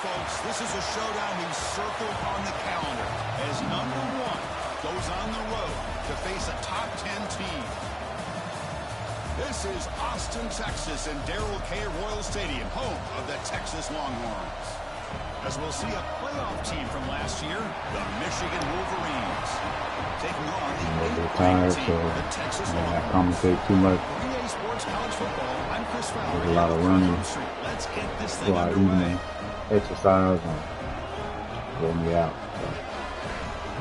folks, this is a showdown we circled on the calendar as number 1 goes on the road to face a top 10 team. This is Austin, Texas, in Darrell K. Royal Stadium, home of the Texas Longhorns. As we'll see a playoff team from last year, the Michigan Wolverines, taking on the 8th team, the Texas Longhorns. I commentate too much. EA Sports College Football, I'm Chris Fowler. There's a lot of running. Let's get this thing So I underway. even exercise and wear me out. So,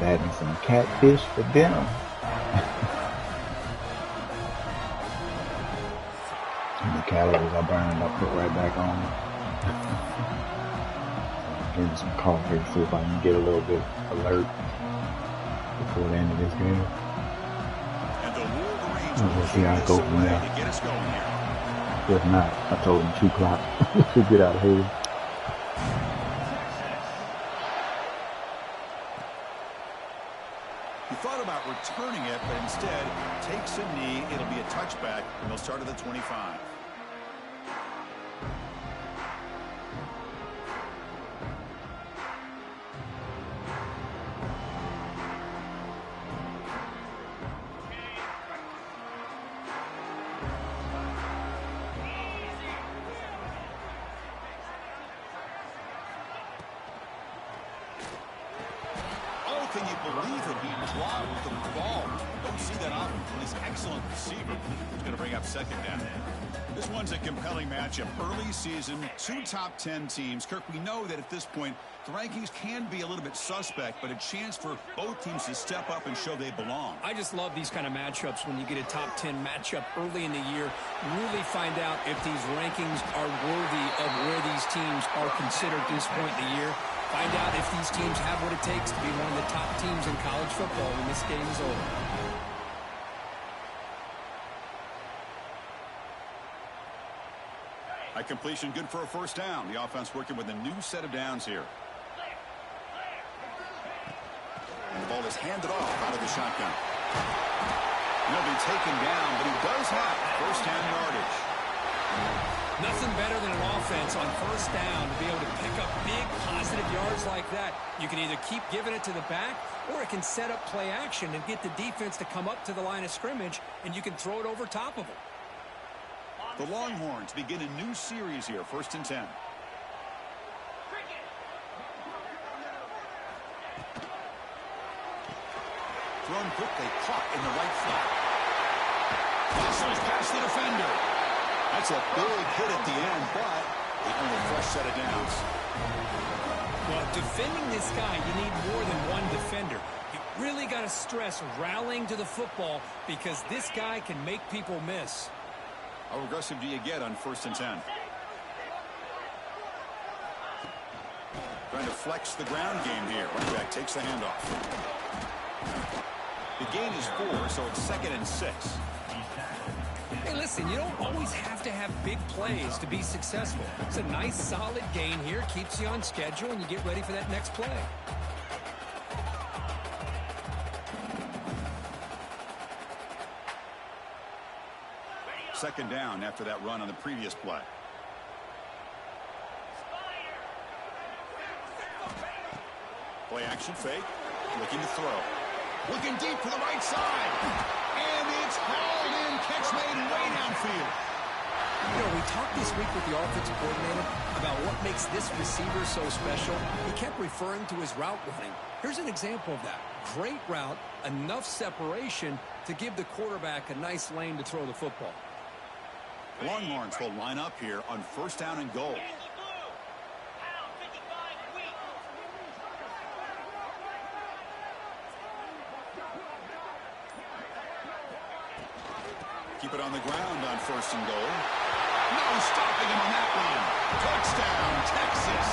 having some catfish for dinner. And the calories I burned, I put right back on. Drink some coffee, see if I can get a little bit alert before the end of this game. And the Wolverines We'll see how it goes from there. to get us going here. If not, I told them 2 o'clock to get out of here. He thought about returning it, but instead takes a knee. It'll be a touchback, and they'll start at the 25. Can you believe it? He dropped the ball. Don't see that often from this excellent receiver. He's going to bring up second down. This one's a compelling matchup. Early season, 2 top 10 teams. Kirk, we know that at this point, the rankings can be a little bit suspect, but a chance for both teams to step up and show they belong. I just love these kind of matchups when you get a top 10 matchup early in the year. Really find out if these rankings are worthy of where these teams are considered at this point in the year. Find out if these teams have what it takes to be one of the top teams in college football when this game is over. A completion good for a first down. The offense working with a new set of downs here. And the ball is handed off out of the shotgun. He'll be taken down, but he does have first down yardage. Nothing better than an offense on first down to be able to pick up big positive yards like that. You can either keep giving it to the back, or it can set up play action and get the defense to come up to the line of scrimmage, and you can throw it over top of them. The Longhorns begin a new series here, 1st and 10. Thrown quickly, caught in the right flat. Hustles past the defender. That's a big hit at the end, but they earn a fresh set of downs. Well, defending this guy, you need more than one defender. You really got to stress rallying to the football because this guy can make people miss. How aggressive do you get on 1st and 10? Trying to flex the ground game here. Running back takes the handoff. The gain is 4, so it's 2nd and 6. Hey, listen, you don't always have to have big plays to be successful. It's a nice, solid gain here. Keeps you on schedule, and you get ready for that next play. Second down after that run on the previous play. Play action fake. Looking to throw. Looking deep to the right side. And it's hauled in. Catch made way downfield. You know, we talked this week with the offensive coordinator about what makes this receiver so special. He kept referring to his route running. Here's an example of that. Great route, enough separation to give the quarterback a nice lane to throw the football. Longhorns will line up here on 1st down and goal. Keep it on the ground on 1st and goal. No stopping him on that one. Touchdown, Texas.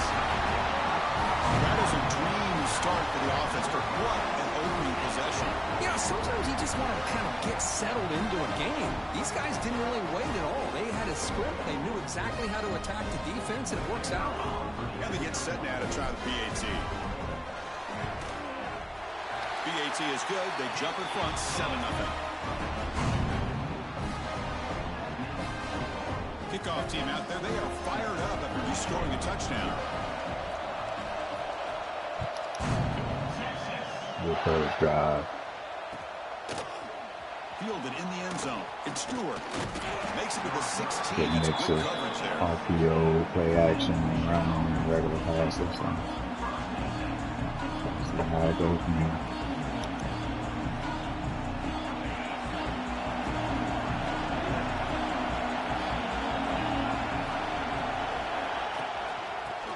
That is a dream start for the offense, but what an opening possession. You know, sometimes you just want to kind of get settled into a game. These guys didn't really wait at all. They had a script. They knew exactly how to attack the defense, and it works out. And they get set now to try the PAT. PAT is good. They jump in front, 7-0. Kickoff team out there, they are fired up after just scoring a touchdown. Good third drive. Fielded in the end zone. It's Stewart. Makes it to the 16. Good That's mix good of coverage there. RPO, play action, and running and regular passes. So see how it goes from here.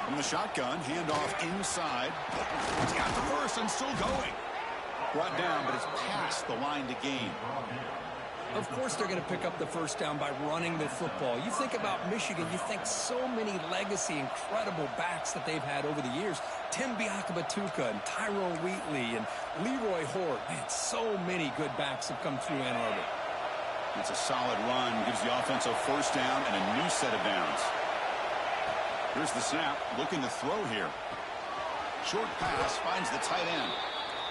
From the shotgun, handoff inside. He's got the first and still going. Brought down, but it's past the line to gain. Of course they're going to pick up the first down by running the football. You think about Michigan, you think so many legacy, incredible backs that they've had over the years. Tim Biakabatuka and Tyrone Wheatley and Leroy Horde. Man, so many good backs have come through Ann Arbor. It's a solid run. Gives the offense a first down and a new set of downs. Here's the snap. Looking to throw here. Short pass finds the tight end.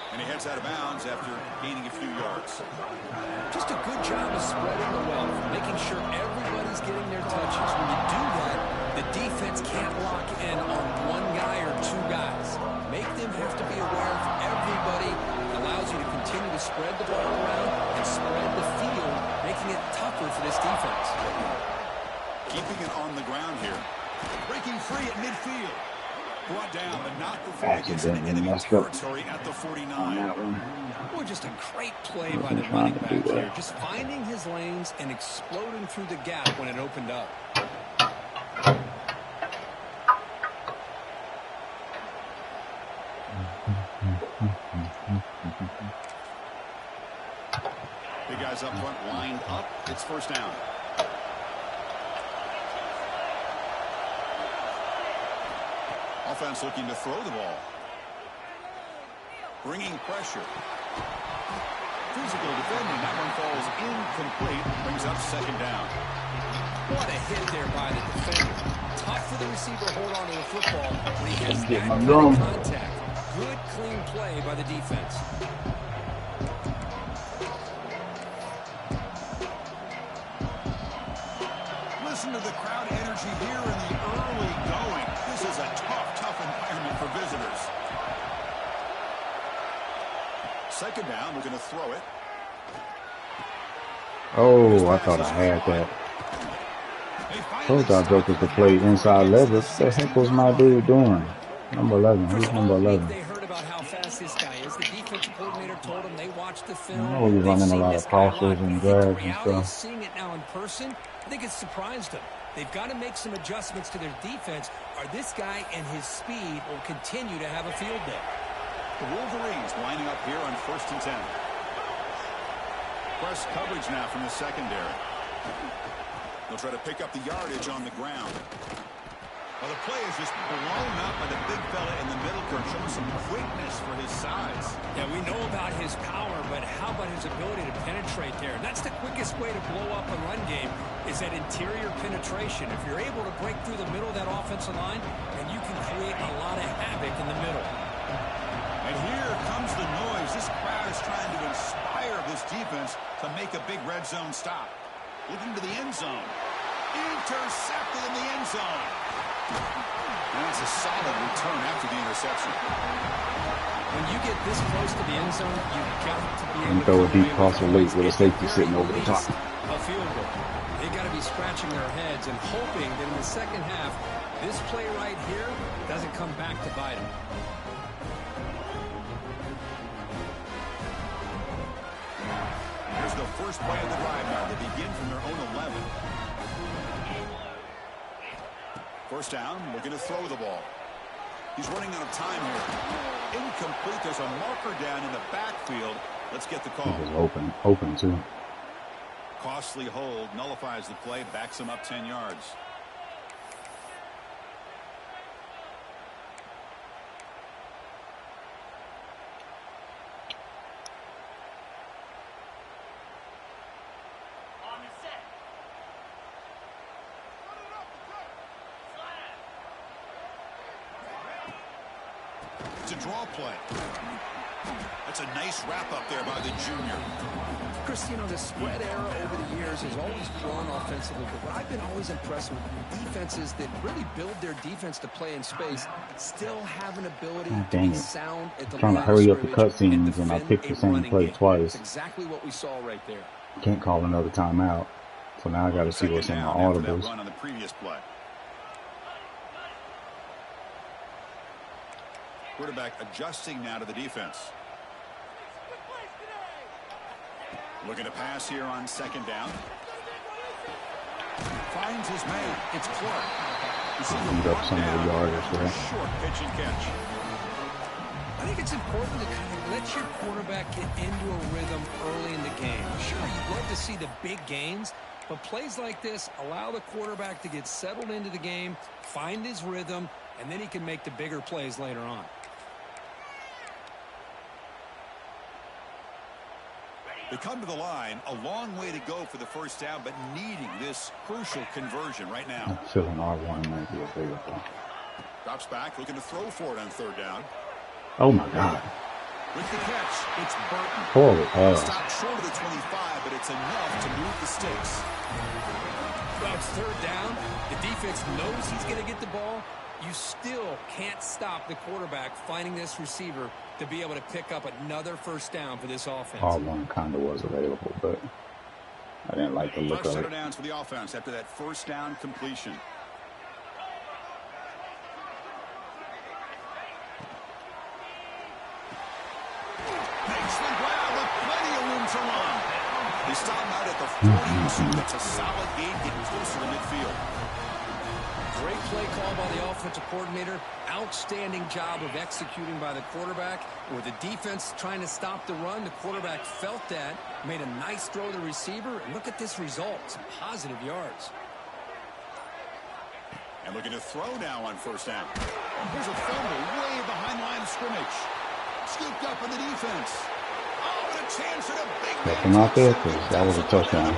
And he heads out of bounds after gaining a few yards. Just a good job of spreading the wealth, making sure everybody's getting their touches. When you do that, the defense can't lock in on one guy or two guys. Make them have to be aware of everybody. It allows you to continue to spread the ball around and spread the field, making it tougher for this defense. Keeping it on the ground here. Breaking free at midfield. Brought down, but not before it gets into enemy territory at the 49. Boy, just a great play by the running back here. Just finding his lanes and exploding through the gap when it opened up. Big guys up front lined up. It's first down. Offense looking to throw the ball. Bringing pressure. Physical defending. That one falls incomplete. Brings up second down. What a hit there by the defender. Tough for the receiver to hold on to the football when he has that kind of contact. Good, clean play by the defense. Listen to the crowd energy here in the early going. This is a tough environment for visitors. Second down, we're going to throw it. Oh, I thought I had that. Told y'all jokers to play inside leverage. What the heck was my dude doing? Number 11. Who's number 11? They heard about how fast this guy is. The defense coordinator told them they watched the film. I know he's running a lot of crosses and grabs and stuff. Seeing it now in person, I think it's surprised them. They've got to make some adjustments to their defense, or this guy and his speed will continue to have a field day. The Wolverines lining up here on 1st and 10. Press coverage now from the secondary. They'll try to pick up the yardage on the ground. Well, the play is just blown up by the big fella in the middle, showing some quickness for his size. Yeah, we know about his power, but how about his ability to penetrate there? And that's the quickest way to blow up a run game, is that interior penetration. If you're able to break through the middle of that offensive line, then you can create a lot of havoc in the middle. And here comes the noise. This crowd is trying to inspire this defense to make a big red zone stop. Looking to the end zone. Intercepted in the end zone. And that's a solid return after the interception. When you get this close to the end zone, you've got to be able And to throw a come deep away cross with late with a safety very sitting over the top. least a field goal. They got to be scratching their heads and hoping that in the second half, this play right here doesn't come back to bite them. Here's the first play of the drive now. They begin from their own 11. First down, looking to throw the ball. He's running out of time here. Incomplete. There's a marker down in the backfield. Let's get the call. He was open too. Costly hold, nullifies the play, backs him up 10 yards. It's a draw play. That's a nice wrap up there by the junior. Chris, you know, the spread era over the years has always grown offensively, but what I've been always impressed with defenses that really build their defense to play in space still have an ability to be sound at the line of scrimmage. Trying to hurry up the cutscenes, and I picked the same play twice. That's exactly what we saw right there. Can't call another timeout, so now I got to see what's in my audibles. Run on the previous play. Quarterback adjusting now to the defense. Looking to pass here on second down. Finds his man. It's Clark. Beat up some of the yardage there. Short pitch and catch. I think it's important to kind of let your quarterback get into a rhythm early in the game. Sure, you'd love to see the big gains, but plays like this allow the quarterback to get settled into the game, find his rhythm, and then he can make the bigger plays later on. They come to the line, a long way to go for the first down, but needing this crucial conversion right now. I'm feeling R1 might be available. Drops back, looking to throw for it on third down. Oh my God. With the catch, it's Burton. Holy hell. Stopped short of the 25, but it's enough to move the sticks. Well, it's third down. The defense knows he's going to get the ball. You still can't stop the quarterback finding this receiver to be able to pick up another first down for this offense. R1 kind of was available, but I didn't like the look of it. Downs for the offense after that first down completion. Makes the grab with plenty of room to run. They stop out at the 42. That's a solid gain, getting closer to midfield. Great play call by the offensive coordinator. Outstanding job of executing by the quarterback. With the defense trying to stop the run, the quarterback felt that, made a nice throw to the receiver, and look at this result. Some positive yards. And looking to throw now on first down. Here's a fumble way behind line of scrimmage. Scooped up in the defense. Oh, and a chance at a big Left him out there because that was a touchdown.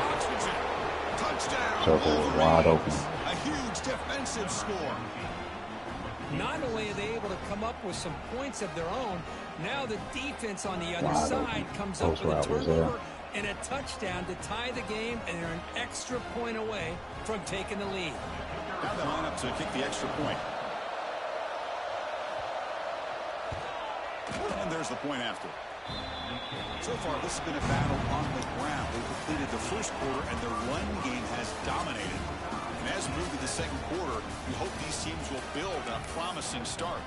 Touchdown. Circle was wide open. A huge defensive score. Not only are they able to come up with some points of their own, now the defense on the other Wide side open. comes Post up with a route was turnover and a touchdown to tie the game, and they're an extra point away from taking the lead. Now they line up to kick the extra point. And there's the point after. So far, this has been a battle on the ground. They completed the first quarter, and their run game has dominated. And as we move to the second quarter, we hope these teams will build a promising start.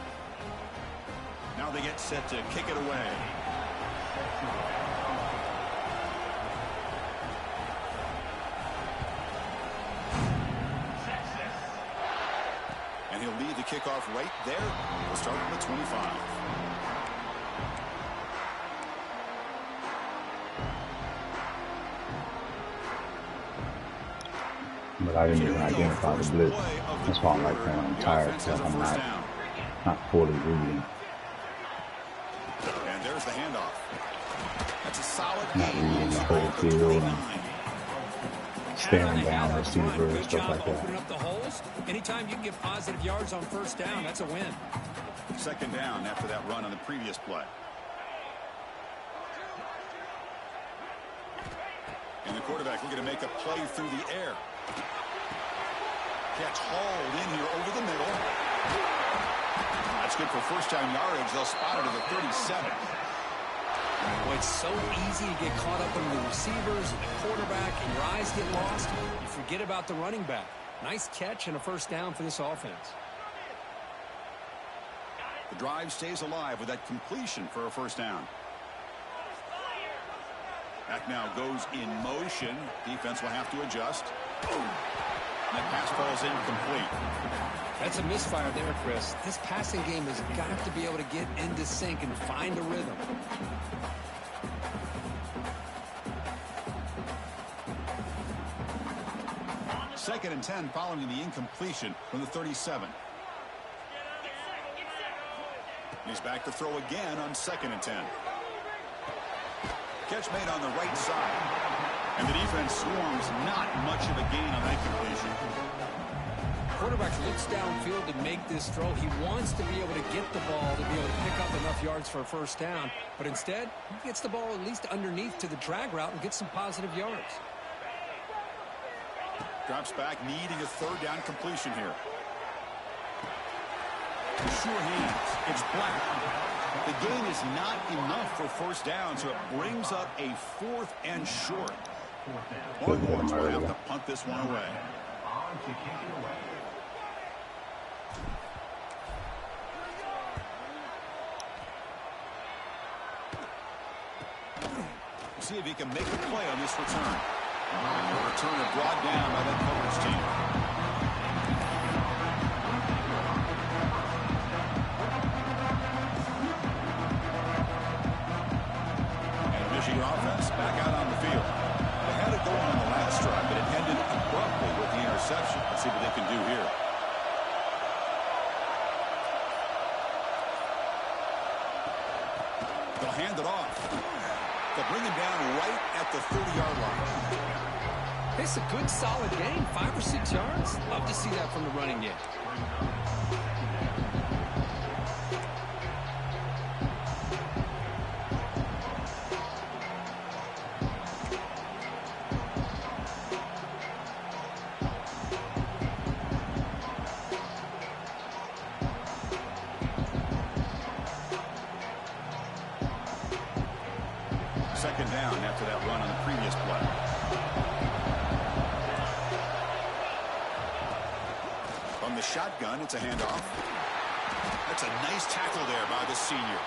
Now they get set to kick it away. And he'll lead the kickoff right there. We'll start from the 25. But I didn't even identify the blitz. That's why I'm like, man, I'm tired because I'm not fully reading. And there's the handoff. That's a solid Not reading the whole field and staring down the receiver and stuff like that. Opening up the holes. Anytime you can get positive yards on first down, that's a win. Second down after that run on the previous play. And the quarterback looking to make a play through the air. Catch hauled in here over the middle. That's good for first down yardage. They'll spot it at the 37. Well, it's so easy to get caught up in the receivers and the quarterback, and your eyes get lost. You forget about the running back. Nice catch and a first down for this offense. The drive stays alive with that completion for a first down. Back now goes in motion. Defense will have to adjust. That pass falls incomplete. That's a misfire there, Chris. This passing game has got to be able to get into sync and find a rhythm. Second and 10 following the incompletion from the 37. He's back to throw again on second and 10. Catch made on the right side. And the defense swarms, not much of a gain on that completion. quarterback looks downfield to make this throw. He wants to be able to get the ball to be able to pick up enough yards for a first down. But instead, he gets the ball at least underneath to the drag route and gets some positive yards. Drops back, needing a third down completion here. Sure hands. It's Black. The gain is not enough for first down, so it brings up a 4th and short. Longhorns will have to punt this one away. See if he can make a play on this return. And the returner brought down by that coverage team. And Michigan offense back out on the field. They had it going on the last drive, but it ended abruptly with the interception. Let's see what they can do here. They'll hand it off. They'll bring him down right at the 30-yard line. It's a good, solid gain, 5 or 6 yards. Love to see that from the running game. Second down after that run on the previous play. From the shotgun, it's a handoff. That's a nice tackle there by the senior.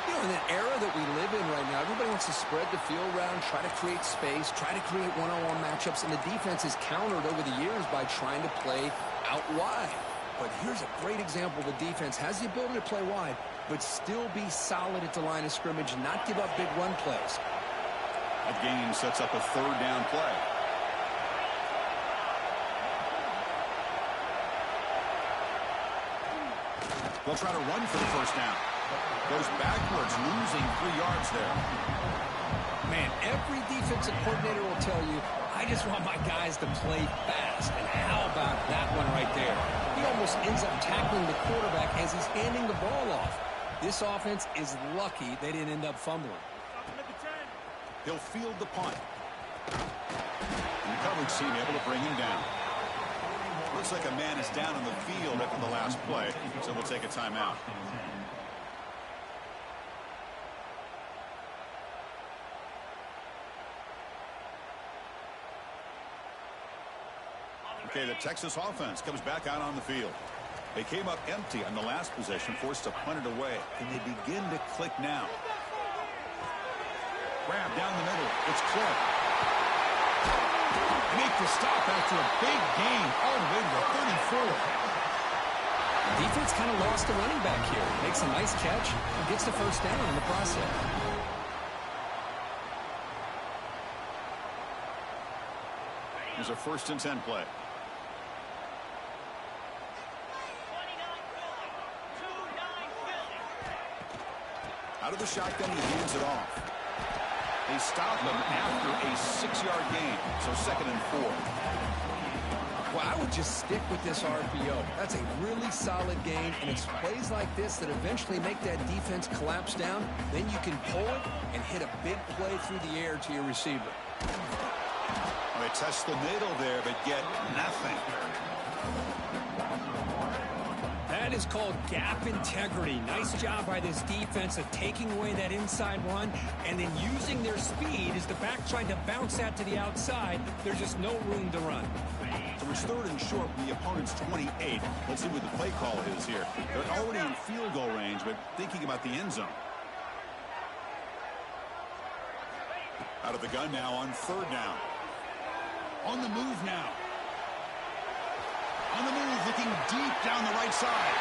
You know, in that era that we live in right now, everybody wants to spread the field around, try to create space, try to create one-on-one matchups, and the defense is countered over the years by trying to play out wide. But here's a great example. The defense has the ability to play wide, but still be solid at the line of scrimmage, not give up big run plays. That gain sets up a third down play. They'll try to run for the first down. Goes backwards, losing 3 yards there. Man, every defensive coordinator will tell you, I just want my guys to play fast. And how about that one right there? He almost ends up tackling the quarterback as he's handing the ball off. This offense is lucky they didn't end up fumbling. He'll field the punt. And the coverage team able to bring him down. Looks like a man is down on the field after the last play, so we'll take a timeout. Okay, the Texas offense comes back out on the field. They came up empty on the last possession, forced to punt it away, and they begin to click now. Grab down the middle. It's Clark. Make the stop after a big gain all the way to the 34. Defense kind of lost the running back here. Makes a nice catch and gets the first down in the process. Here's a 1st and 10 play. Out of the shotgun, he hands it off. They stop him after a 6-yard gain, so 2nd and 4. Well, I would just stick with this RPO. That's a really solid gain, and it's plays like this that eventually make that defense collapse down. Then you can pull it and hit a big play through the air to your receiver. Well, they test the middle there, but get nothing. That is called gap integrity. Nice job by this defense of taking away that inside run and then using their speed as the back tried to bounce that to the outside. There's just no room to run. So it's 3rd and short from the opponent's 28. Let's see what the play call is here. They're already in field goal range, but thinking about the end zone. Out of the gun now on 3rd down. On the move now. On the move, looking deep down the right side.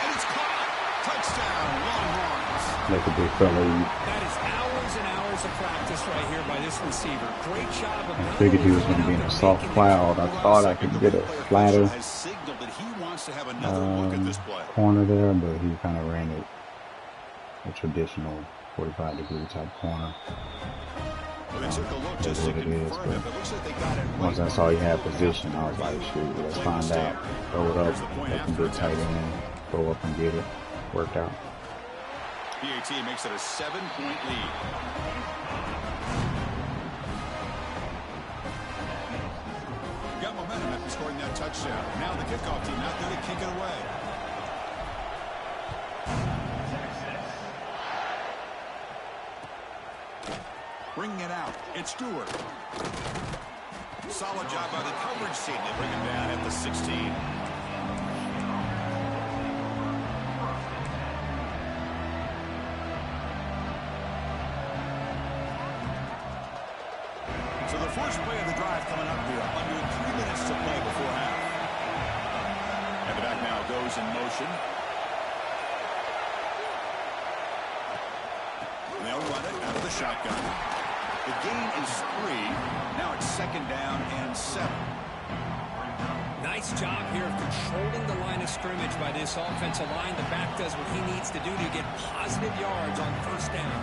And it's caught. Touchdown, Longhorns. Like a big fella. That is hours and hours of practice right here by this receiver. Great job of I figured he was going to be in a soft cloud. I thought I could get a flatter corner there, but he kind of ran it a traditional 45-degree type corner. They took a look just to confirm it, but looks like they got it. Once I saw he had position, I was like, shoot, let's find out. Throw it up, let him get tight end, go up and get it. Worked out. PAT makes it a 7-point lead. Got momentum after scoring that touchdown. Now the kickoff team out there to kick it away. Bringing it out. It's Stewart. Solid job by the coverage team. They bring him down at the 16. So the first play of the drive coming up here. Under 3 minutes to play before half. And the back now goes in motion. And they'll run it out of the shotgun. The gain is 3. Now it's 2nd down and 7. Nice job here of controlling the line of scrimmage by this offensive line. The back does what he needs to do to get positive yards on 1st down.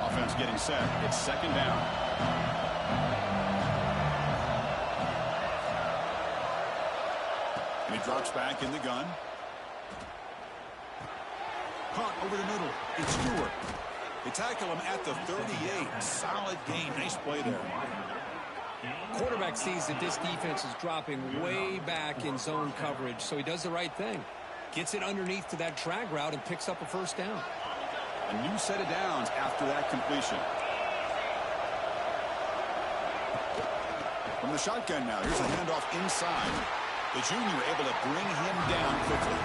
Offense getting set. It's 2nd down. And he drops back in the gun. Caught over the middle. It's Stewart. They tackle him at the 38. Solid gain. Nice play there. Quarterback sees that this defense is dropping way back in zone coverage, so he does the right thing. Gets it underneath to that drag route and picks up a 1st down. A new set of downs after that completion. From the shotgun now. Here's a handoff inside. The junior able to bring him down quickly.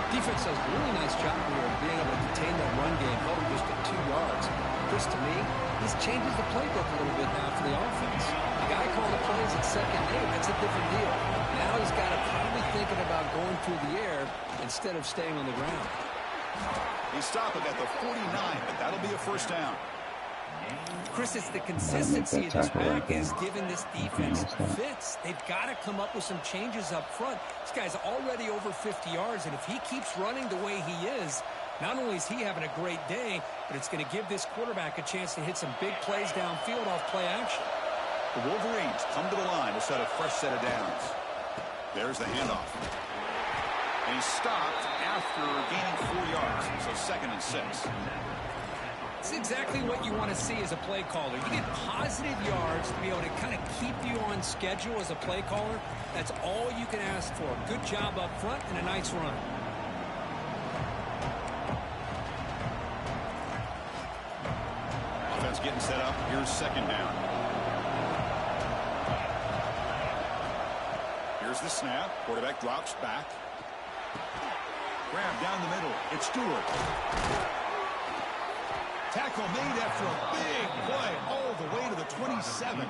Defense does a really nice job here of being able to contain that run game, held him just at 2 yards. Chris, to me, this changes the playbook a little bit now for the offense. The guy calling the plays at 2nd and 8, that's a different deal. Now he's got to probably thinking about going through the air instead of staying on the ground. They stop it at the 49, but that'll be a 1st down. Chris, it's the consistency of this back is giving this defense fits. They've got to come up with some changes up front. This guy's already over 50 yards, and if he keeps running the way he is, not only is he having a great day, but it's going to give this quarterback a chance to hit some big plays downfield off play action. The Wolverines come to the line to set a fresh set of downs. There's the handoff. And he's stopped after gaining 4 yards, so 2nd and 6. It's exactly what you want to see as a play caller. You get positive yards to be able to kind of keep you on schedule as a play caller. That's all you can ask for. Good job up front and a nice run. Offense getting set up. Here's 2nd down. Here's the snap. Quarterback drops back. Grab down the middle. It's Stewart. Tackle made after a big play all the way to the 27.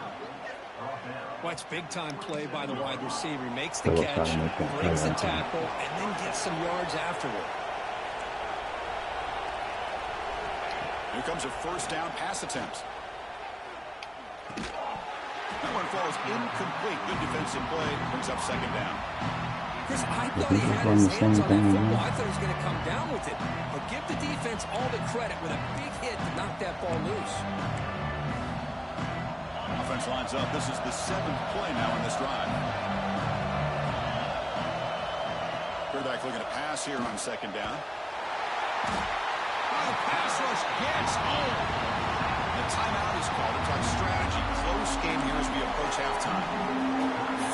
Watch big-time play by the wide receiver. He makes the catch, breaks the tackle, and then gets some yards afterward. Here comes a 1st down pass attempt. That one falls incomplete. Good defensive play. Brings up 2nd down. Chris, I thought he had his hands on that football. I thought he was going to come down with it. But give the defense all the credit with a big hit to knock that ball loose. Offense lines up. This is the 7th play now in this drive. Quarterback looking to pass here on 2nd down. Oh, pass rush gets home. The timeout is called to talk strategy. Close game here as we approach halftime.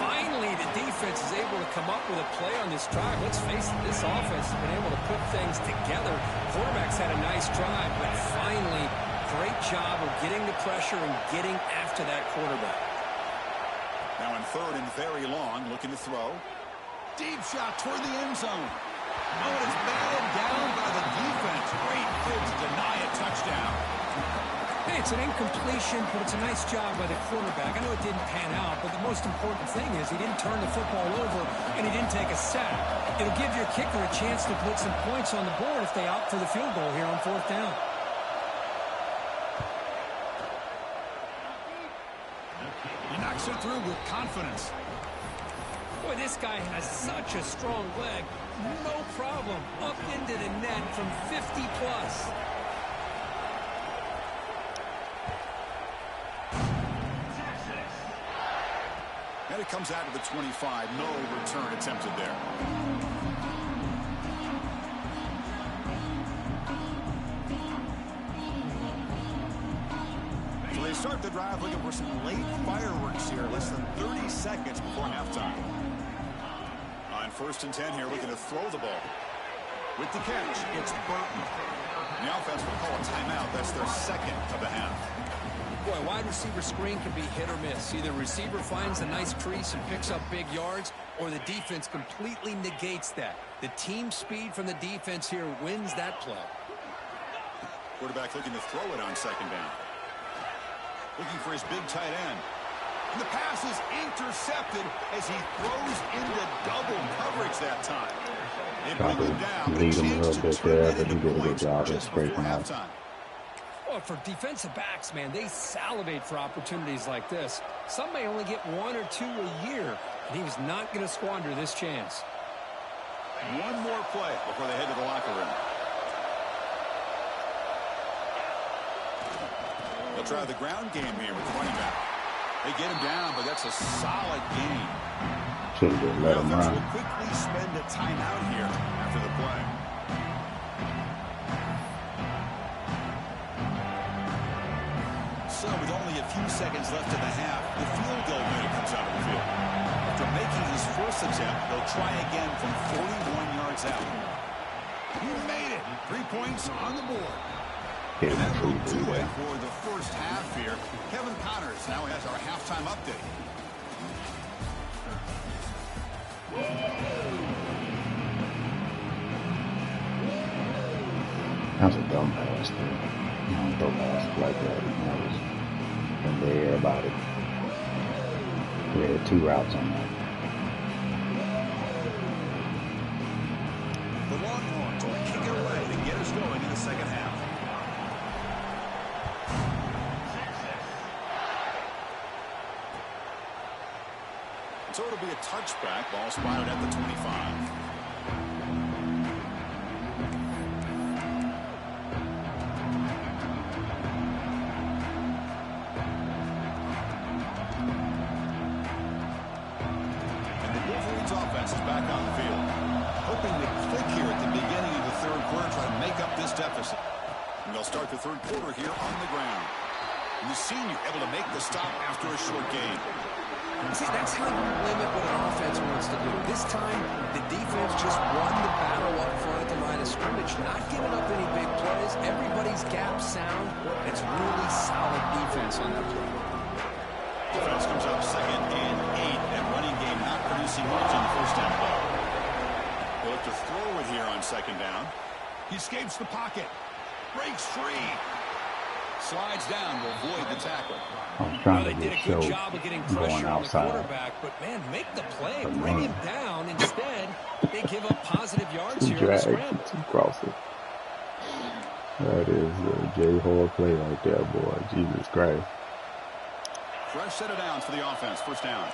Finally, the defense is able to come up with a play on this drive. Let's face it, this offense has been able to put things together. Quarterback's had a nice drive, but finally, great job of getting the pressure and getting after that quarterback. Now in 3rd and very long, looking to throw. Deep shot toward the end zone. Oh, it is batted down by the defense. Great hit to deny a touchdown. Hey, it's an incompletion, but it's a nice job by the quarterback. I know it didn't pan out, but the most important thing is he didn't turn the football over and he didn't take a sack. It'll give your kicker a chance to put some points on the board if they opt for the field goal here on 4th down. He knocks it through with confidence. Boy, this guy has such a strong leg. No problem. Up into the net from 50 plus. And it comes out to the 25. No return attempted there. So they start the drive looking for some late fireworks here. Less than 30 seconds before halftime. On 1st and 10 here, looking to throw the ball. With the catch, it's Burton. The offense will call a timeout. That's their second of the half. Boy, wide receiver screen can be hit or miss. Either receiver finds a nice crease and picks up big yards, or the defense completely negates that. The team speed from the defense here wins that play. Quarterback looking to throw it on 2nd down. Looking for his big tight end. And the pass is intercepted as he throws into double coverage that time. They bring him down. Lead him a little bit there, but he did a good job of scraping out. Well, for defensive backs, man, they salivate for opportunities like this. Some may only get 1 or 2 a year, and he was not going to squander this chance. One more play before they head to the locker room. They'll try the ground game here with the running back. They get him down, but that's a solid gain. Should have just let him run. Will quickly spend a timeout here after the play. So with only a few seconds left in the half, the field goal unit comes out of the field. After making his first attempt, they'll try again from 41 yards out. He made it. 3 points on the board. And that will do it for the first half here. Kevin Connors now has our halftime update. That's a dumb pass, man. You don't throw passes like that. That was from there about it. We had 2 routes on that. The Longhorns will kick it away to get us going in the second half. So it'll be a touchback. Ball spotted at the 25. Offense is back on the field. Hoping to click here at the beginning of the 3rd quarter, try to make up this deficit. And they'll start the 3rd quarter here on the ground. And the senior able to make the stop after a short gain. See, that's how you limit what an offense wants to do. This time, the defense just won the battle up front at the line of scrimmage, not giving up any big plays. Everybody's gap sound. It's really solid defense on that play. Defense comes up 2nd and 8. That running game not producing much on the first down play. They'll have to throw it here on 2nd down. He escapes the pocket. Breaks free. Slides down to avoid the tackle. They did a good job of getting pressure on the quarterback, but man, make the play, bring him down. Instead, they give up positive yards here in the scramble. That is a J. Hall play right there, boy. Jesus Christ. Fresh set of downs for the offense. First down.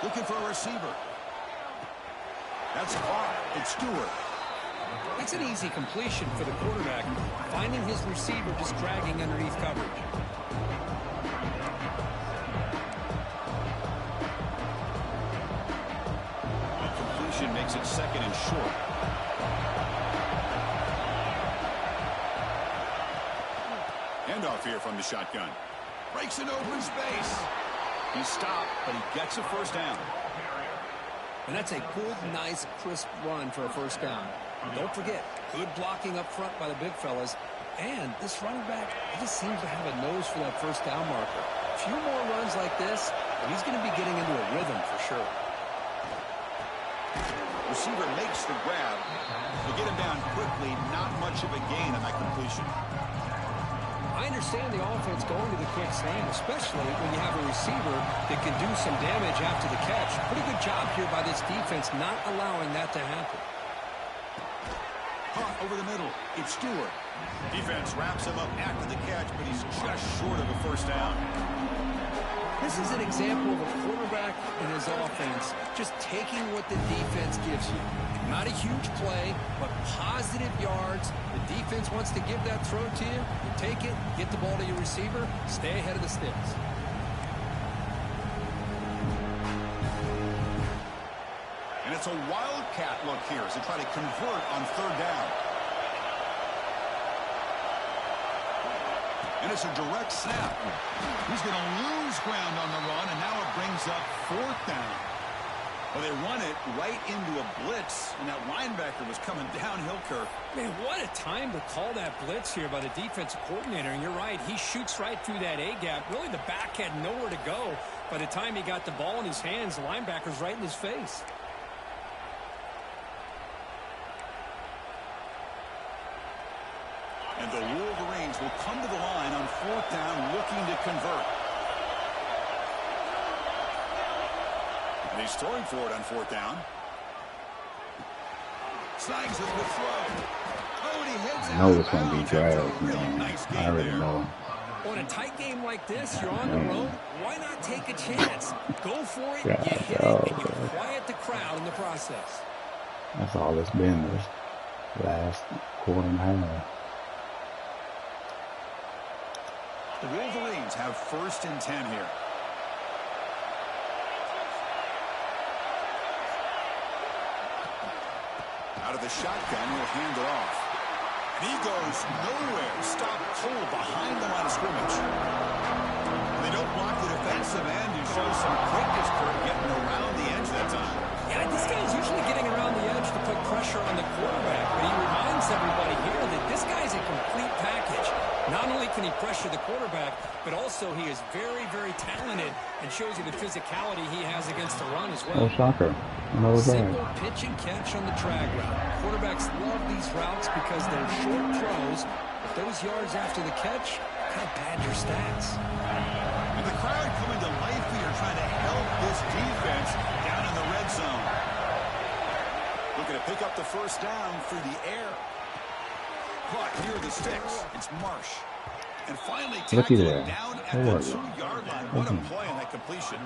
Looking for a receiver. That's caught. It's Stewart. That's an easy completion for the quarterback. Finding his receiver just dragging underneath coverage. Makes it 2nd and short. Handoff here from the shotgun. Breaks it open space. He stopped, but he gets a first down. And that's a good, nice, crisp run for a first down. Don't forget, good blocking up front by the big fellas. And this running back, he just seems to have a nose for that first down marker. A few more runs like this, and he's going to be getting into a rhythm for sure. Receiver makes the grab. They get him down quickly. Not much of a gain on that completion. I understand the offense going to the quick slant, especially when you have a receiver that can do some damage after the catch. Pretty good job here by this defense not allowing that to happen. Caught over the middle. It's Stewart. Defense wraps him up after the catch, but he's just short of a first down. This is an example of a quarterback and his offense just taking what the defense gives you. Not a huge play, but positive yards. The defense wants to give that throw to you. You take it, get the ball to your receiver, stay ahead of the sticks. And it's a wildcat look here as they try to convert on third down. And it's a direct snap. He's going to lose ground on the run, and now it brings up fourth down. Well, they run it right into a blitz, and that linebacker was coming downhill, Kirk. Man, what a time to call that blitz here by the defensive coordinator. And you're right, he shoots right through that A-gap. Really, the back had nowhere to go. By the time he got the ball in his hands, the linebacker's right in his face. And the Wolverines will come to the line on fourth down looking to convert. And he's throwing for it on fourth down. Snags it with throw. Oh, and he heads I know it's going to be dragged, man. Nice I already there. know. On a tight game like this, you're on the road. Why not take a chance? Go for it, Yeah, you hit it, and you quiet the crowd in the process. That's all it's been this last quarter and a half. The Wolverines have first and 10 here. Out of the shotgun, he'll hand it off. And he goes nowhere. Stopped cold behind the line of scrimmage. They don't block the defensive end who shows some quickness for getting around the edge that time. Yeah, this guy's usually getting around the edge to put pressure on the quarterback, but he reminds everybody here that this guy's a complete package. Not only can he pressure the quarterback, but also he is very, very talented and shows you the physicality he has against the run as well. Oh, shocker. Another Simple bag. pitch and catch on the drag route. Quarterbacks love these routes because they're short throws, but those yards after the catch kind of pad your stats. And the crowd coming to life here trying to help this defense down in the red zone. Looking to pick up the first down through the air. Caught near the sticks. It's Marsh. And finally tackled down at the 2-yard line. What a play on that completion.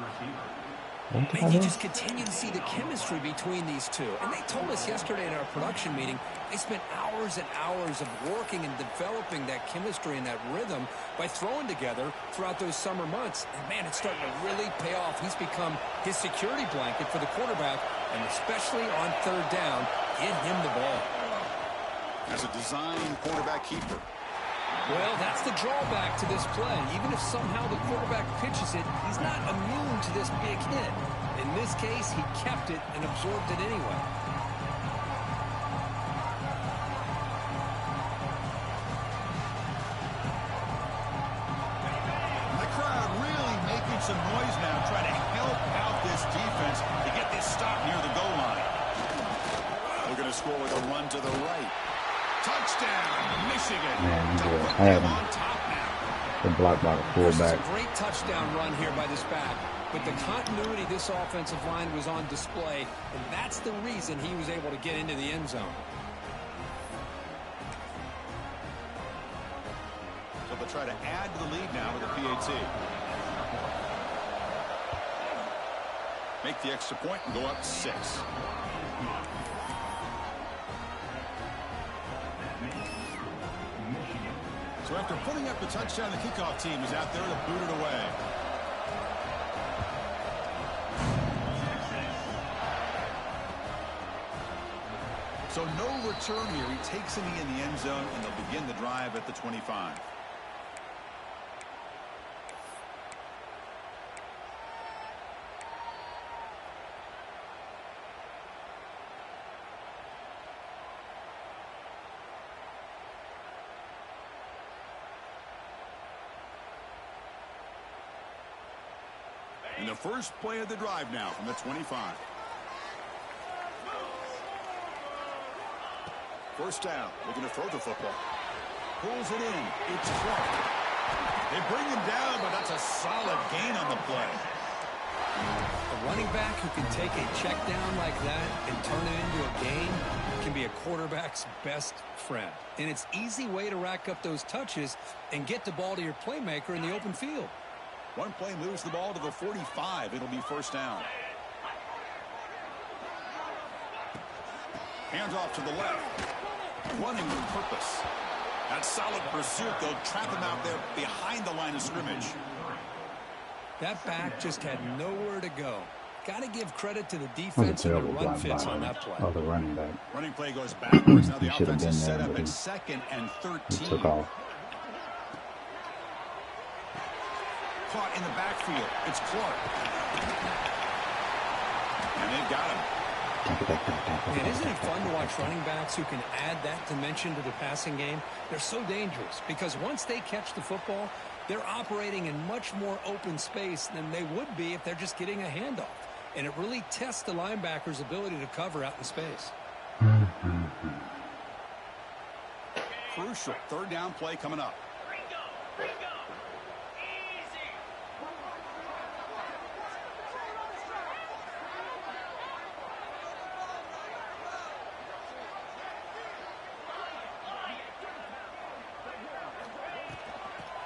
And you just continue to see the chemistry between these two. And they told us yesterday in our production meeting, they spent hours and hours of working and developing that chemistry and that rhythm by throwing together throughout those summer months. And, man, it's starting to really pay off. He's become his security blanket for the quarterback, and especially on third down, get him the ball. As a design quarterback keeper. Well, that's the drawback to this play. Even if somehow the quarterback pitches it, he's not immune to this big hit. In this case, he kept it and absorbed it anyway. The crowd really making some noise now, trying to help out this defense to get this stop near the goal line. We're going to score with a run to the right. Touchdown, Michigan. Man, To you put had them him. on top now. The block by the This is fullback. a great touchdown run here by this back. But the continuity of this offensive line was on display, and that's the reason he was able to get into the end zone. So they'll try to add to the lead now with a PAT. Make the extra point and go up 6. So after putting up the touchdown, the kickoff team is out there to boot it away. So no return here. He takes it in the end zone, and they'll begin the drive at the 25. And the first play of the drive now from the 25. First down, looking to throw the football. Pulls it in. It's Clark. They bring him down, but that's a solid gain on the play. A running back who can take a check down like that and turn it into a gain can be a quarterback's best friend. And it's an easy way to rack up those touches and get the ball to your playmaker in the open field. One play moves the ball to the 45. It'll be first down. Hands off to the left. Running with purpose. That solid pursuit. They'll trap him out there behind the line of scrimmage. That back just had nowhere to go. Got to give credit to the defense and the run fits on that play. Oh, the running back. Running play goes backwards. Now the He offense is there, set up but at 2nd and 13. He took off. Caught in the backfield. It's Clark. And they've got him. And isn't it fun to watch running backs who can add that dimension to the passing game? They're so dangerous because once they catch the football, they're operating in much more open space than they would be if they're just getting a handoff. And it really tests the linebacker's ability to cover out in space. Crucial third down play coming up.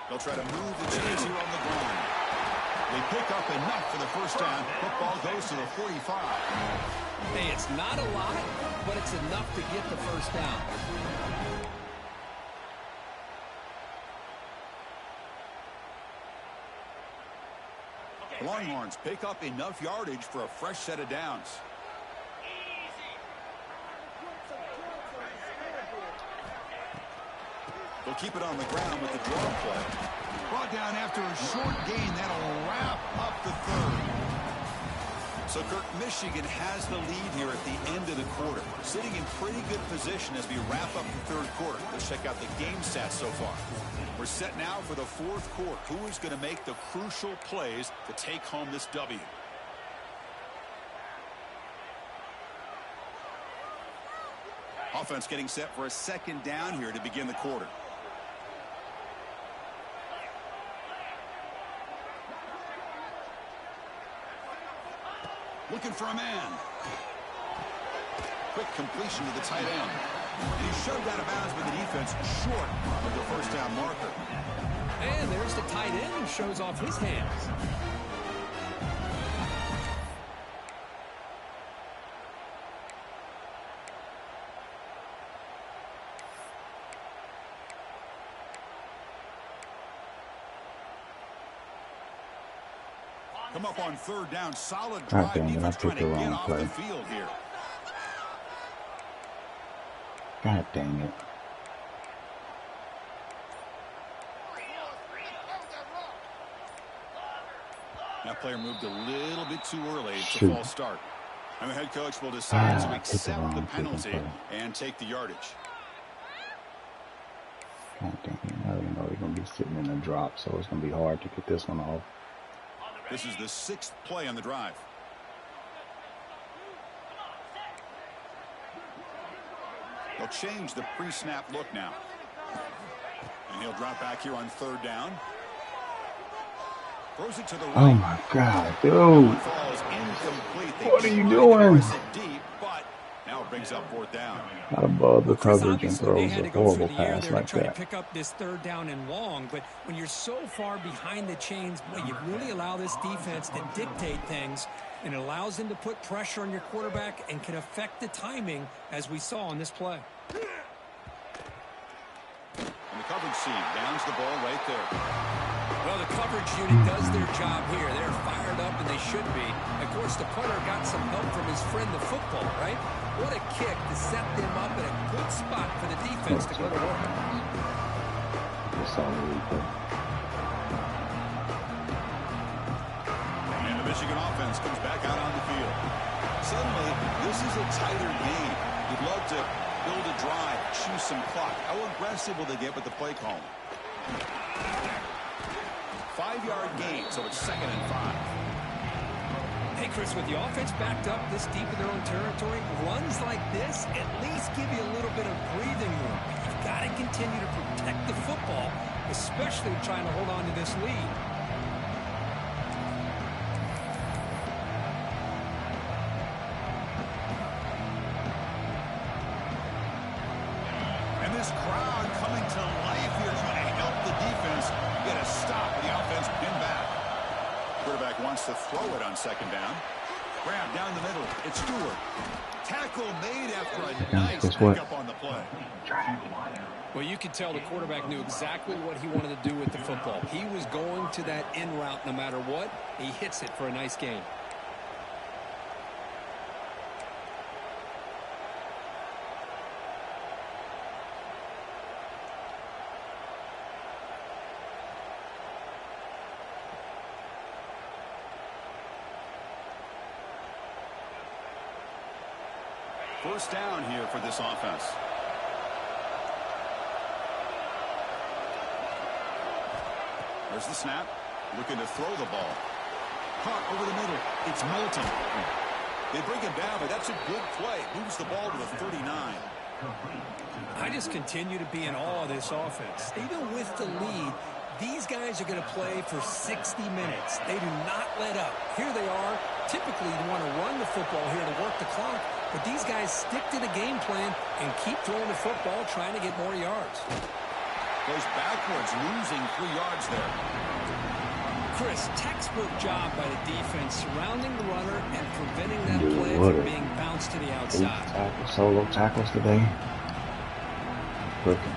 They'll try to move the chains here on the ground. They pick up enough for the first down. Football goes to the 45. Hey, it's not a lot, but it's enough to get the first down. The Longhorns pick up enough yardage for a fresh set of downs. They'll keep it on the ground with the draw play. Brought down after a short gain. That'll wrap up the third. So, Kirk, Michigan has the lead here at the end of the quarter. Sitting in pretty good position as we wrap up the third quarter. Let's check out the game stats so far. We're set now for the fourth quarter. Who is going to make the crucial plays to take home this W? Offense getting set for a second down here to begin the quarter. Looking for a man. Quick completion to the tight end. And he's shoved out of bounds by the defense short of the first down marker. And there's the tight end who shows off his hands. Come up on third down. Solid drive. Defense trying to get off the field here. God dang it. That player moved a little bit too early. It's a false start. And the head coach will decide to accept the penalty and take the yardage. God dang it. I already know they're going to be sitting in a drop, so it's going to be hard to get this one off. This is the 6th play on the drive. They'll change the pre-snap look now. And he'll drop back here on third down. Throws it to the right. Oh my God, dude. What are you doing? Deep, but now it brings up fourth down. Not above the coverage and throws a horrible pass like try that. to pick up this third down and long, but when you're so far behind the chains, boy, you really allow this defense to dictate things, and it allows them to put pressure on your quarterback and can affect the timing, as we saw on this play. And the coverage team downs the ball right there. Well, the coverage unit does their job here. They're fired up, and they should be. Of course, the punter got some help from his friend, the football, right? What a kick to set them up in a good spot for the defense to go to work. And the Michigan offense comes back out on the field. Suddenly, this is a tighter game. You'd love to build a drive, choose some clock. How aggressive will they get with the play call? 5-yard gain, so it's 2nd and 5. Hey, Chris, with the offense backed up this deep in their own territory, runs like this at least give you a little bit of breathing room. You've got to continue to protect the football, especially trying to hold on to this lead. And this crowd coming to life here trying to help the defense get a stop. The offense pinned back. Quarterback wants to throw it on second down. Grab down the middle. It's Stewart. Tackle made after a nice pickup on the play. Well, you could tell the quarterback knew exactly what he wanted to do with the football. He was going to that in route no matter what. He hits it for a nice gain. First down here for this offense. There's the snap. Looking to throw the ball. Caught over the middle. It's Moulton. They bring him down, but that's a good play. Moves the ball to the 39. I just continue to be in awe of this offense. Even with the lead, these guys are going to play for 60 minutes. They do not let up. Here they are. Typically, you want to run the football here to work the clock, but these guys stick to the game plan and keep throwing the football, trying to get more yards. Goes backwards, losing 3 yards there. Chris, textbook job by the defense surrounding the runner and preventing that play from being bounced to the outside. Solo tackles today. Cooking.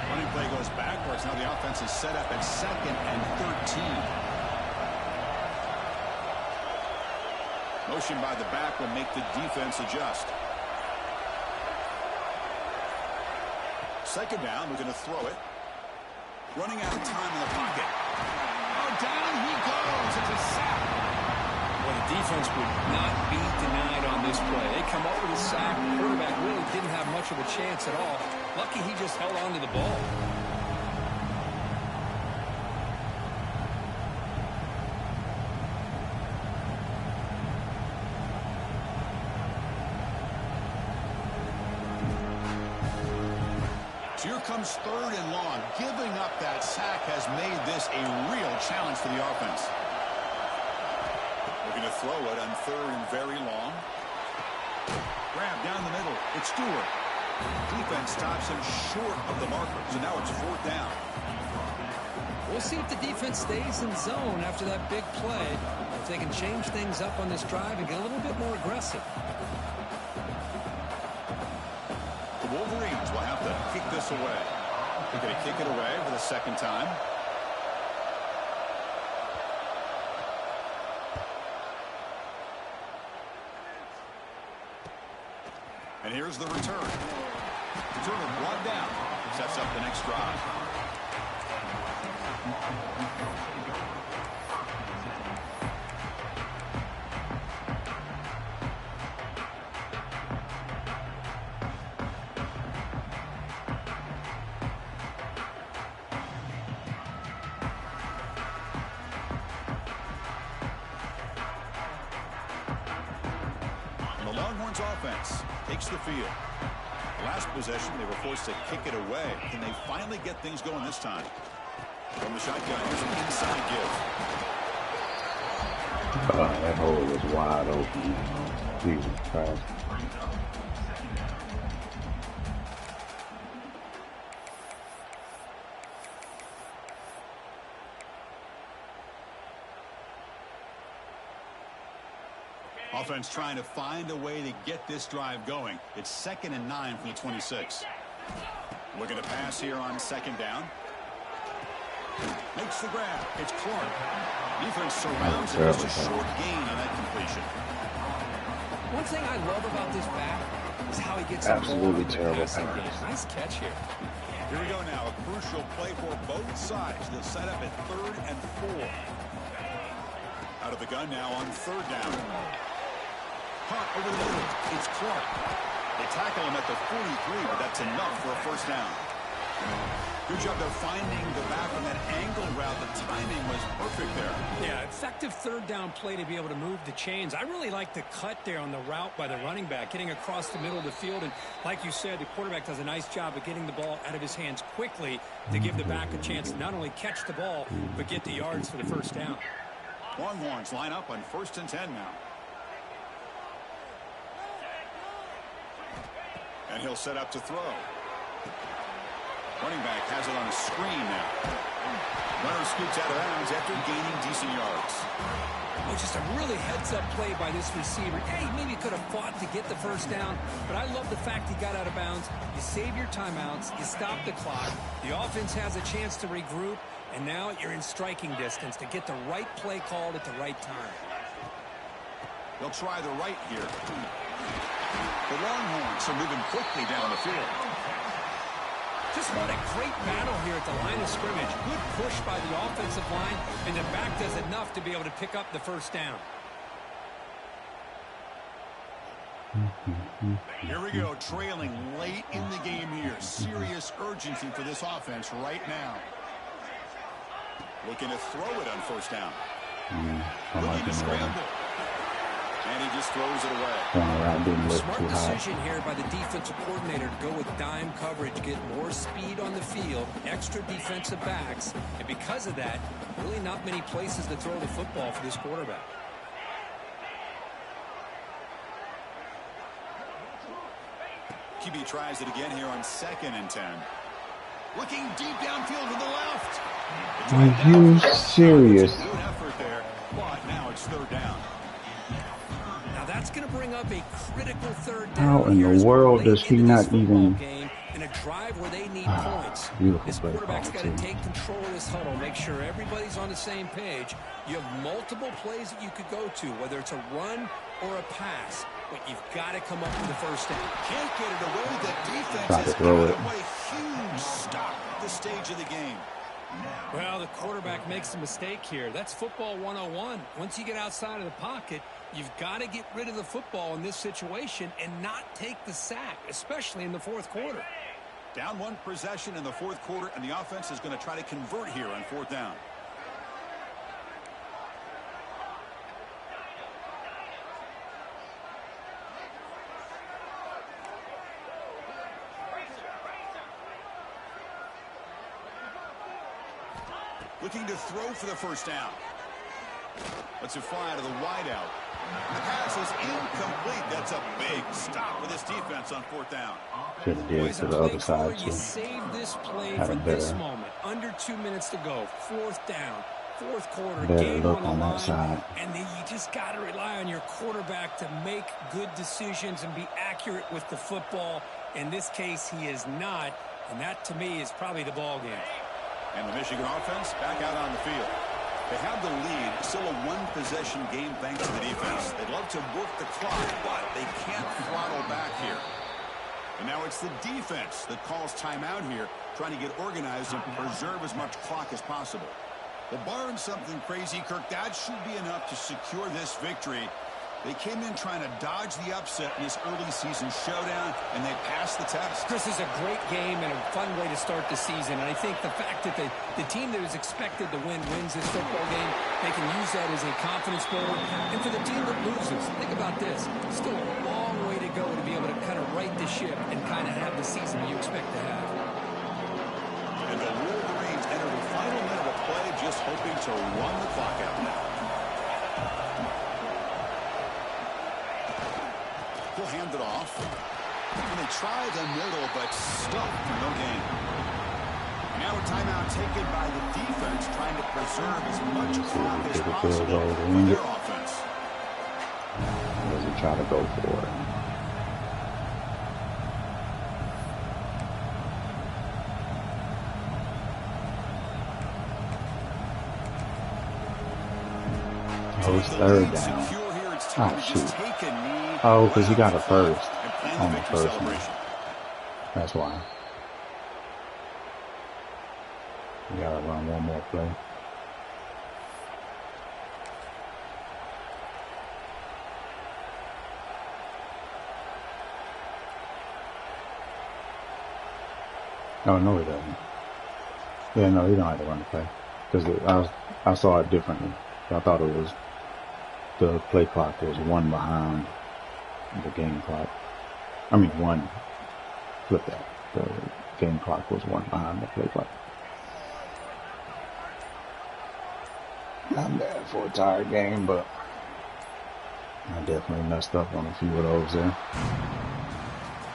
Running play goes backwards. Now the offense is set up at 2nd and 13. Motion by the back will make the defense adjust. Second down, we're going to throw it. Running out of time in the pocket. Oh, down he goes. It's a sack. Well, the defense would not be denied on this play. They come up with a sack. The quarterback really didn't have much of a chance at all. Lucky he just held on to the ball. Here comes 3rd and long. Giving up that sack has made this a real challenge for the offense. We're going to throw it on 3rd and very long. Grab down the middle. It's Stewart. Defense stops him short of the marker. So now it's 4th down. We'll see if the defense stays in zone after that big play. If they can change things up on this drive and get a little bit more aggressive. Wolverines will have to kick this away. They're going to kick it away for the 2nd time. And here's the return. Return is brought down. Sets up the next drive. Offense takes the field. Last possession, they were forced to kick it away. Can they finally get things going this time? From the shotgun, here's an inside give. That hole was wide open. Jesus Christ. Offense trying to find a way to get this drive going. It's 2nd and 9 from the 26. Looking to pass here on 2nd down. Makes the grab. It's Clark. Defense surrounds him. Just a short gain on that completion. One thing I love about this back is how he gets absolutely terrible pass. Nice catch here. Here we go now. A crucial play for both sides. They'll set up at 3rd and 4. Out of the gun now on 3rd down. Caught over the middle. It's Clark. They tackle him at the 43, but that's enough for a 1st down. Good job there finding the back on that angle route. The timing was perfect there. Yeah, it effective third down play to be able to move the chains. I really like the cut there on the route by the running back, getting across the middle of the field. And like you said, the quarterback does a nice job of getting the ball out of his hands quickly to give the back a chance to not only catch the ball, but get the yards for the first down. Longhorns line up on 1st and 10 now. And he'll set up to throw. Running back has it on a screen now. Runner scoots out of bounds after gaining decent yards. Oh, just a really heads-up play by this receiver. Yeah, he maybe could have fought to get the first down, but I love the fact he got out of bounds. You save your timeouts, you stop the clock, the offense has a chance to regroup, and now you're in striking distance to get the right play called at the right time. They'll try the right here. The Longhorns are moving quickly down the field. Just what a great battle here at the line of scrimmage. Good push by the offensive line, and the back does enough to be able to pick up the first down. Here we go, trailing late in the game here. Serious urgency for this offense right now. Looking to throw it on 1st down. Looking to scramble. And he just throws it away. Smart decision here by the defensive coordinator to go with dime coverage, get more speed on the field, extra defensive backs, and because of that, really not many places to throw the football for this quarterback. QB tries it again here on 2nd and 10. Looking deep downfield to the left. Are you serious? Good effort there, but now it's 3rd down. Now that's going to bring up a critical 3rd down. How in the world does he not even... in a drive where they need points. This quarterback's got to take control of this huddle, make sure everybody's on the same page. You have multiple plays that you could go to, whether it's a run or a pass, but you've got to come up with the first down. Can't get it away. The defense has given away a huge stop at this stage of the game. Well, the quarterback makes a mistake here. That's football 101. Once you get outside of the pocket, you've got to get rid of the football in this situation and not take the sack, especially in the 4th quarter. Down 1 possession in the 4th quarter, and the offense is going to try to convert here on 4th down. Looking to throw for the first down. Let's it fly to the wideout. The pass is incomplete. That's a big stop for this defense on 4th down. Should have did to the other side, too. You save this play for this moment. Under 2 minutes to go. 4th down. 4th quarter. Game on the line. And then you just got to rely on your quarterback to make good decisions and be accurate with the football. In this case, he is not. And that, to me, is probably the ball game. And the Michigan offense back out on the field. They have the lead, still a 1-possession game thanks to the defense. They'd love to work the clock, but they can't throttle back here. And now it's the defense that calls timeout here, trying to get organized and preserve as much clock as possible. Well, barring something crazy, Kirk, that should be enough to secure this victory. They came in trying to dodge the upset in this early season showdown, and they passed the test. This is a great game and a fun way to start the season. And I think the fact that the team that is expected to win wins this football game, they can use that as a confidence builder. And for the team that loses, think about this. Still a long way to go to be able to kind of right the ship and kind of have the season you expect to have. And the Wolverines enter the final minute of play, just hoping to run the clock out now. He'll hand it off. And they try the middle, but stuck for no gain. Now a timeout taken by the defense, trying to preserve as much clock as possible for their offense. Doesn't try to go for it. Oh, it's 3rd down. Oh, shoot. Oh, because he got a first on the first one. That's why. We gotta run one more play. Oh, no, he doesn't. Yeah, no, he don't have to run the play because I saw it differently. I thought it was the play clock was 1 behind the game clock. I mean, flip that. The game clock was 1 behind the play clock. Not bad for a tired game, but I definitely messed up on a few of those there.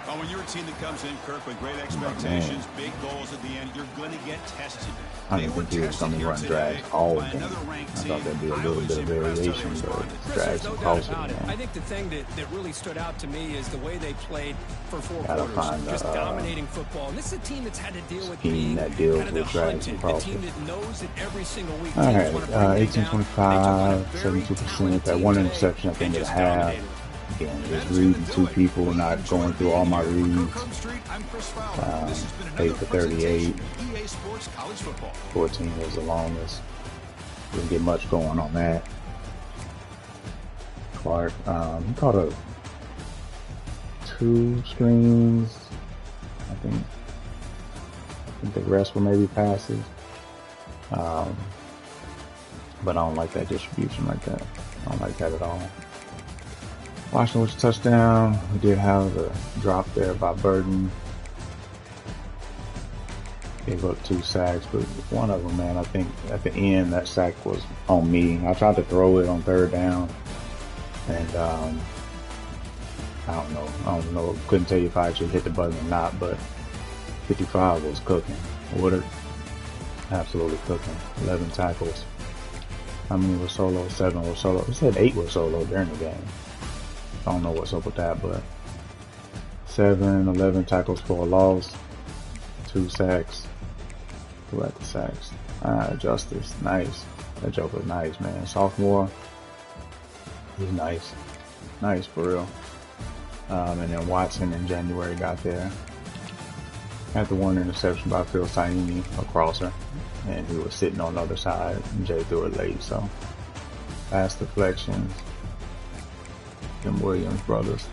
Well, when you're a team that comes in, Kirk, with great expectations, big goals at the end, you're going to get tested. I didn't think he was going to run drags all game. I thought there'd be a little bit of variation, but drags and crosses, man. I think the thing that really stood out to me is the way they played for 4 Gotta quarters, find just dominating football. And this is a team that's had to deal with scheme being that deals kind of the with drags hunted, and the crosses. team that knows that every single week All teams want to bring right, you down. 18-25, 72%. That one interception at the end of the half. Again, just reading 2 people, not going through all my reads. 8 for 38. 14 was the longest. Didn't get much going on that. Clark, he caught 2 screens. I think the rest were maybe passes. But I don't like that distribution like that. I don't like that at all. Washington was a touchdown. We did have a drop there by Burton. Gave up 2 sacks, but one of them, man, I think at the end that sack was on me. I tried to throw it on 3rd down, and I don't know. Couldn't tell you if I actually hit the button or not, but 55 was cooking. Woodard, absolutely cooking. 11 tackles. How many were solo? 7 were solo. It said 8 were solo during the game. I don't know what's up with that, but 11 tackles for a loss, 2 sacks. Who had the sacks? Justice, nice. That joker's nice, man. Sophomore, he's nice. Nice for real. And then Watson in January got there. Had the 1 interception by Phil Saini, a crosser, and he was sitting on the other side, and Jay threw it late, so pass deflections. Them Williams brothers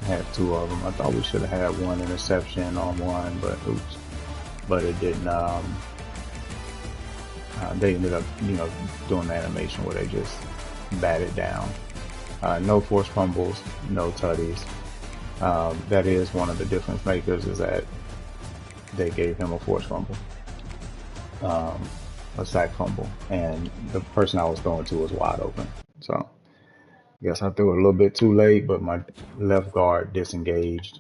had 2 of them. I thought we should have had 1 interception on 1, but oops. But it didn't. They ended up, doing the animation where they just batted down. No forced fumbles, no tutties. That is one of the difference makers, is that they gave him a forced fumble, a sack fumble, and the person I was throwing to was wide open. So I guess I threw it a little bit too late, but my left guard disengaged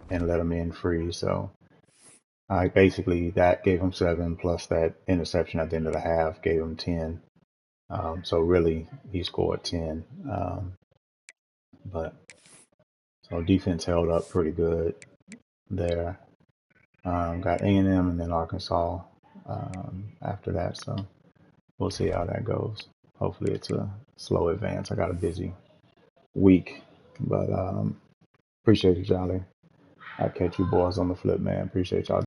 and let him in free. So basically that gave him 7, plus that interception at the end of the half gave him 10. So really he scored 10. But so defense held up pretty good there. Got A&M and then Arkansas after that. So we'll see how that goes. Hopefully it's a slow advance. I got a busy week, but appreciate you, Jolly. I'll catch you boys on the flip, man. Appreciate y'all.